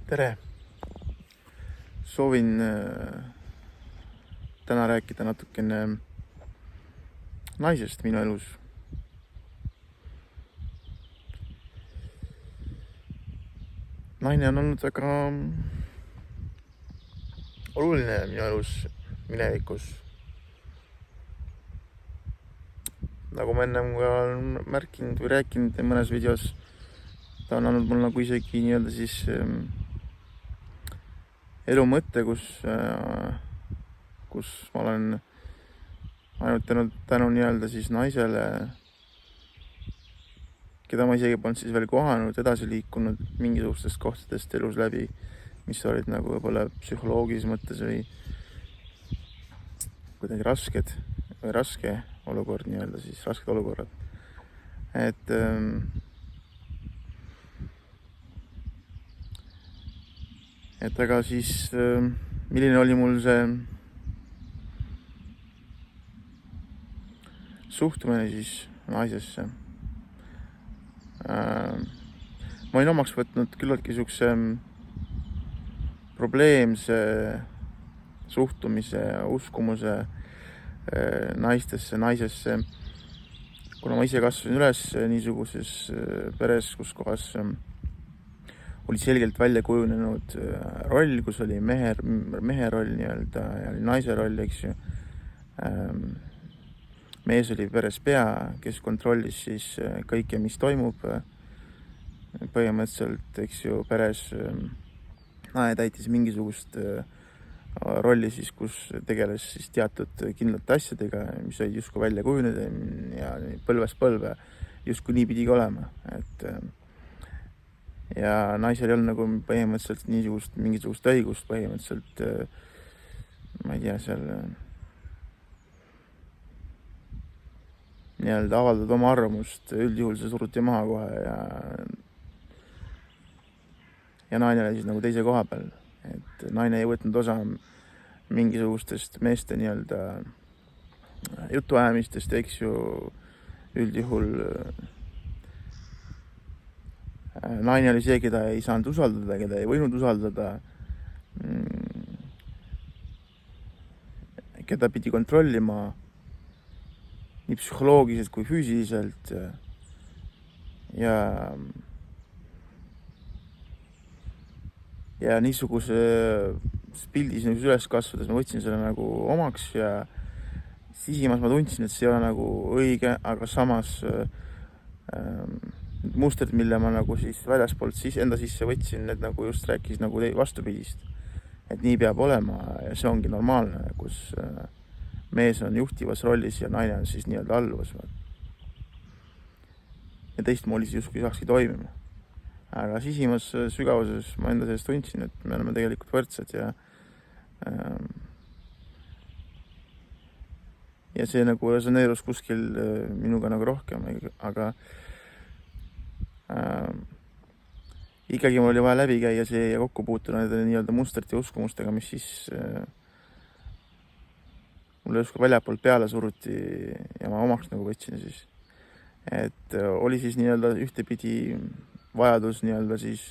Tere! Soovin täna rääkida natukene naisest minu elus. Naine on olnud väga oluline minu elus minevikus. Nagu ma ennem ka olen märkinud või rääkinud mõnes videos, ta on andnud mul nagu isegi nii-öelda siis elu mõtte, kus ma olen ainult tänu nii-öelda siis naisele, keda ma isegi polnud siis veel kohanud, edasi liikunud mingisugustest kohtadest elus läbi, mis olid nagu võib-olla psühholoogilises mõttes või kuidagi raske olukord nii-öelda siis, rasked olukorrad. Et aga siis, milline oli mul see suhtumine siis naisesse. Ma olin omaks võtnud küllaltki niisuguse probleemse suhtumise ja uskumuse naisesse, kuna ma ise kasvasin üles niisuguses peres, kus kohas oli selgelt välja kujunenud roll, kus oli mehe roll nii-öelda ja oli naise roll, eks ju. Mees oli peres pea, kes kontrollis siis kõike, mis toimub põhimõtteliselt, eks ju, peres. Naine täitis mingisugust rolli siis, kus tegeles siis teatud kindlate asjadega, mis olid justkui välja kujunenud ja põlvest põlve justkui nii pidigi olema, ja naisel ei olnud nagu põhimõtteliselt mingisugust õigust põhimõtteliselt, ma ei tea, seal nii-öelda avaldada oma arvamust, üldjuhul see suruti maha kohe ja naine oli siis nagu teise koha peal, et naine ei võtnud osa mingisugustest meeste nii-öelda jutuajamistest, eks ju, üldjuhul naine oli see, keda ei saanud usaldada, keda ei võinud usaldada, keda pidi kontrollima nii psühholoogiliselt kui füüsiliselt ja niisuguse pildis üles kasvades ma võtsin selle nagu omaks ja sisimas ma tundsin, et see ei ole nagu õige, aga samas mustrid, mille ma nagu siis väljaspoolt enda sisse võtsin, need nagu just rääkis nagu vastupidist. Et nii peab olema ja see ongi normaalne, kus mees on juhtivas rollis ja naine on siis nii-öelda alluvas. Ja teistmoodi justkui saakski toimima. Aga sisimas sügavuses ma enda sees tundsin, et me oleme tegelikult võrdsed ja see nagu resoneerus kuskil minuga nagu rohkem, aga ikkagi mul oli vaja läbi käia see ja kokku puutuda nende nii-öelda mustrite ja uskumustega, mis siis mulle justkui väljapoolt peale suruti ja ma omaks nagu võtsin siis. Et oli siis nii-öelda ühtepidi vajadus nii-öelda siis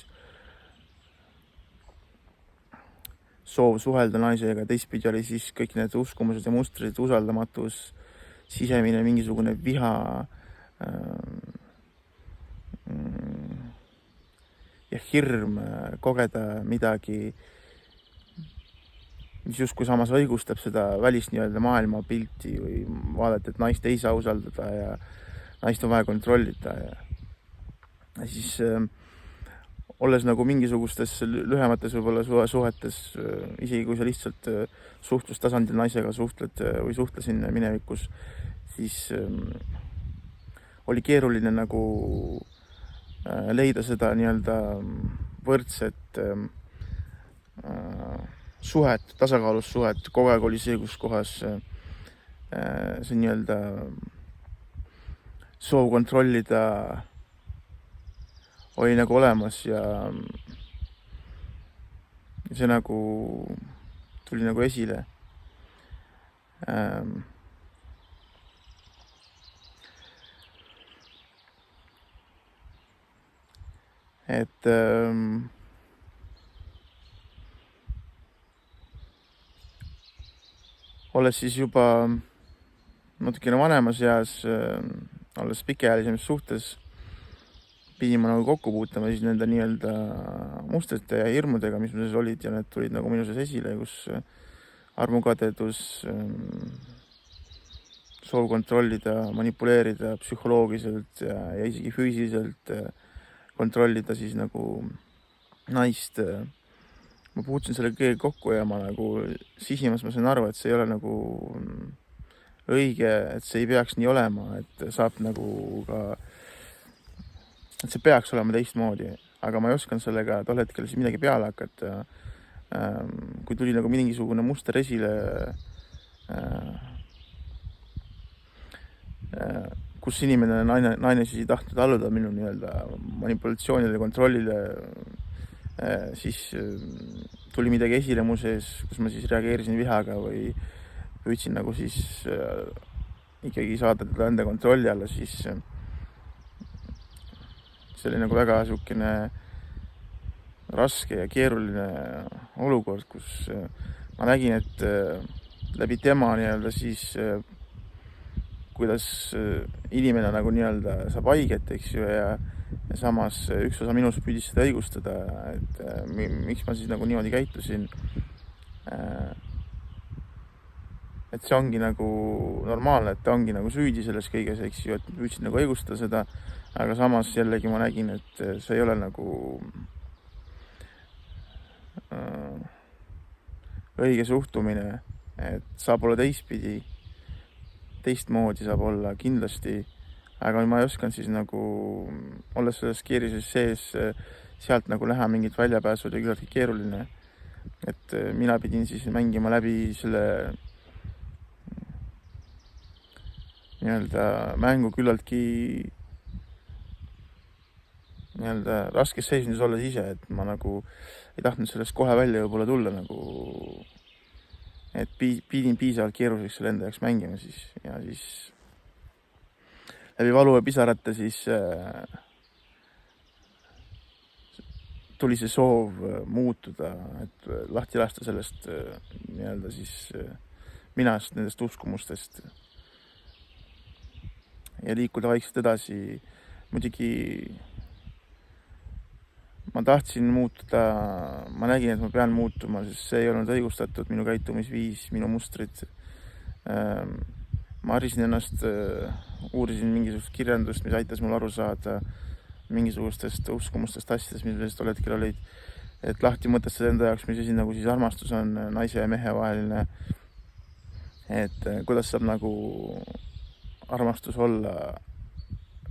soov suhelda naisega, teistpidi oli siis kõik need uskumused ja mustrid, usaldamatus, sisemine mingisugune viha ja hirm kogeda midagi, mis justkui samas õigustab seda välist nii-öelda maailma pilti või vaadata, et naist ei saa usaldada ja naist on vaja kontrollida ja siis olles nagu mingisugustes lühemates võib-olla suhetes, isegi kui sa lihtsalt suhtlustasandil naisega suhtled või suhtlesin minevikus, siis oli keeruline nagu leida seda nii-öelda võrdset suhet, tasakaalus suhet, kogu aeg oli see, kus kohas see nii-öelda soov kontrollida oli nagu olemas ja see nagu tuli nagu esile. Et olles siis juba natukene vanemas eas, olles pikaajalisemas suhtes, pidin ma nagu kokku puutama siis nende nii-öelda mustrite ja hirmudega, mis mul sees olid ja need tulid nagu minu sees esile, kus armukadedus, soov kontrollida, manipuleerida psühholoogiliselt ja isegi füüsiliselt kontrollida siis nagu naist. Ma puutusin selle kõige kokku ja ma nagu sisimas ma sain aru, et see ei ole nagu õige, et see ei peaks nii olema, et saab nagu ka, et see peaks olema teistmoodi, aga ma ei osanud sellega tol hetkel siis midagi peale hakata. Kui tuli nagu mingisugune muster esile, kus inimene, naine siis ei tahtnud alluda minu nii-öelda manipulatsioonile, kontrollile, siis tuli midagi esile mu sees, kus ma siis reageerisin vihaga või püüdsin nagu siis ikkagi saada teda enda kontrolli alla, siis see oli nagu väga niisugune raske ja keeruline olukord, kus ma nägin, et läbi tema nii-öelda siis kuidas inimene nagu nii-öelda saab haiget, eks ju, ja samas üks osa minust püüdis seda õigustada, et miks ma siis nagu niimoodi käitusin. Et see ongi nagu normaalne, et ta ongi nagu süüdi selles kõiges, eks ju, et püüdsin nagu õigustada seda, aga samas jällegi ma nägin, et see ei ole nagu õige suhtumine, et saab olla teistpidi, teistmoodi saab olla kindlasti, aga ma ei osanud siis nagu, olles selles keerises sees, sealt nagu näha mingit väljapääsu, oli küllaltki keeruline. Et mina pidin siis mängima läbi selle nii-öelda mängu küllaltki nii-öelda raskes seisundis olles ise, et ma nagu ei tahtnud sellest kohe välja võib-olla tulla nagu, et pidin piisavalt keeruliseks selle enda jaoks mängima siis ja siis läbi valu ja pisarate siis tuli see soov muutuda, et lahti lasta sellest nii-öelda siis minast, nendest uskumustest ja liikuda vaikselt edasi. Muidugi ma tahtsin muutuda, ma nägin, et ma pean muutuma, sest see ei olnud õigustatud, minu käitumisviis, minu mustrid. Ma harisin ennast, uurisin mingisugust kirjandust, mis aitas mul aru saada mingisugustest uskumustest asjadest, mis tol hetkel olid, et lahti mõtestada enda jaoks, mis asi nagu siis armastus on naise ja mehe vaheline, et kuidas saab nagu armastus olla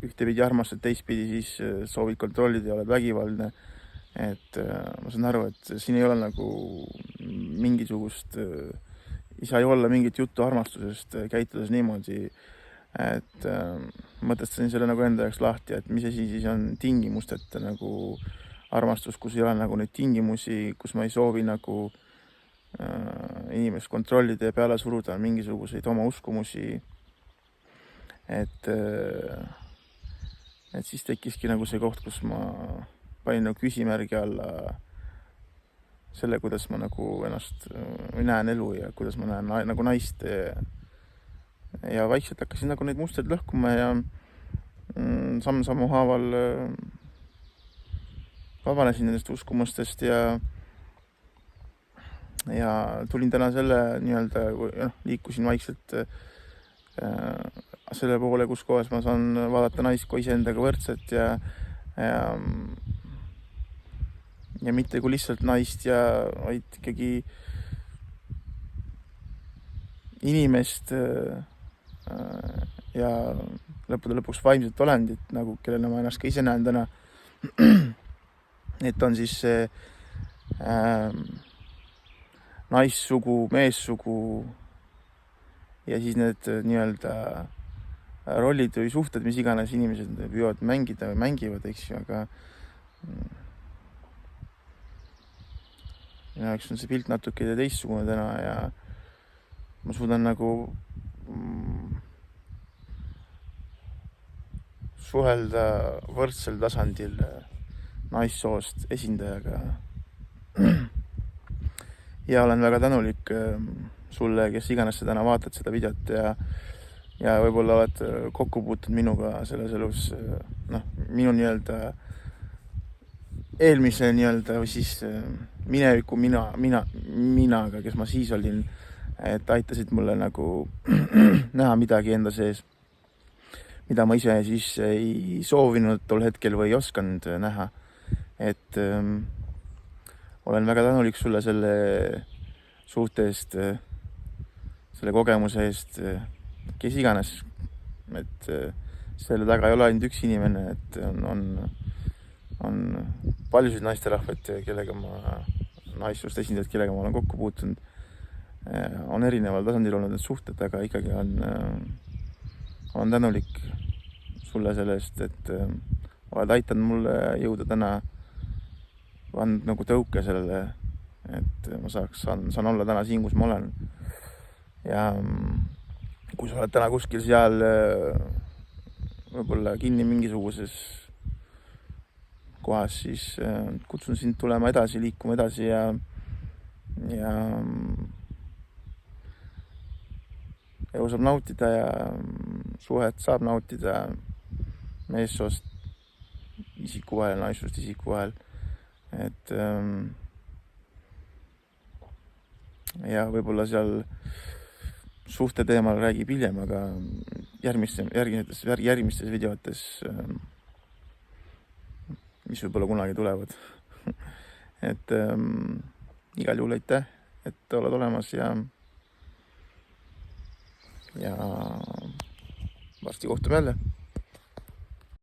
ühtepidi armastad, teistpidi siis soovid kontrollida ja oled vägivaldne. Et ma saan aru, et siin ei ole nagu mingisugust, ei saa ju olla mingit juttu armastusest käitudes niimoodi, et mõtestasin selle nagu enda jaoks lahti, et mis asi siis on tingimusteta nagu armastus, kus ei ole nagu neid tingimusi, kus ma ei soovi nagu inimest kontrollida ja peale suruda mingisuguseid oma uskumusi. Et siis tekkiski nagu see koht, kus ma panin nagu küsimärgi alla selle, kuidas ma nagu ennast näen elu ja kuidas ma näen nagu naist. Ja vaikselt hakkasin nagu neid mustreid lõhkuma ja samm-sammu haaval vabanesin nendest uskumustest ja tulin täna selle nii-öelda, liikusin vaikselt selle poole, kus kohas ma saan vaadata naist kui iseendaga võrdset ja mitte kui lihtsalt naist ja vaid ikkagi inimest ja lõppude lõpuks vaimset olendit, nagu kellena ma ennast ka ise näen täna. Et on siis see naissugu, meessugu ja siis need nii-öelda rollid või suhted, mis iganes inimesed püüavad mängida või mängivad, eks ju, aga minu jaoks on see pilt natuke teistsugune täna ja ma suudan nagu suhelda võrdsel tasandil naissoost esindajaga ja olen väga tänulik sulle, kes iganes sa täna vaatad seda videot ja võib-olla oled kokku puutunud minuga selles elus, minu eelmise või siis mineviku minaga, kes ma siis olin, et aitasid mulle nagu näha midagi enda sees, mida ma ise siis ei soovinud tol hetkel või ei osanud näha. Et olen väga tänulik sulle selle suhte eest, selle kogemuse eest, kes iganes, et selle taga ei ole ainult üks inimene, et on paljusid naisterahvaid, kellega ma, naissoost esindajad, kellega ma olen kokku puutunud, on erineval tasandil olnud need suhted, aga ikkagi olen tänulik sulle selle eest, et oled aitanud mulle jõuda täna, andnud nagu tõuke sellele, et ma saan olla täna siin, kus ma olen. Ja kui sa oled täna kuskil seal võib-olla kinni mingisuguses kohas, siis kutsun sind tulema edasi, liikuma edasi ja elu saab nautida ja suhet saab nautida meessoost isiku vahel, naissoost isiku vahel. Et ja võib-olla seal suhte teemal räägib hiljem, aga järgmistes videotes, mis võib-olla kunagi tulevad. Et igal juhul aitäh, et oled olemas ja varsti kohtume jälle.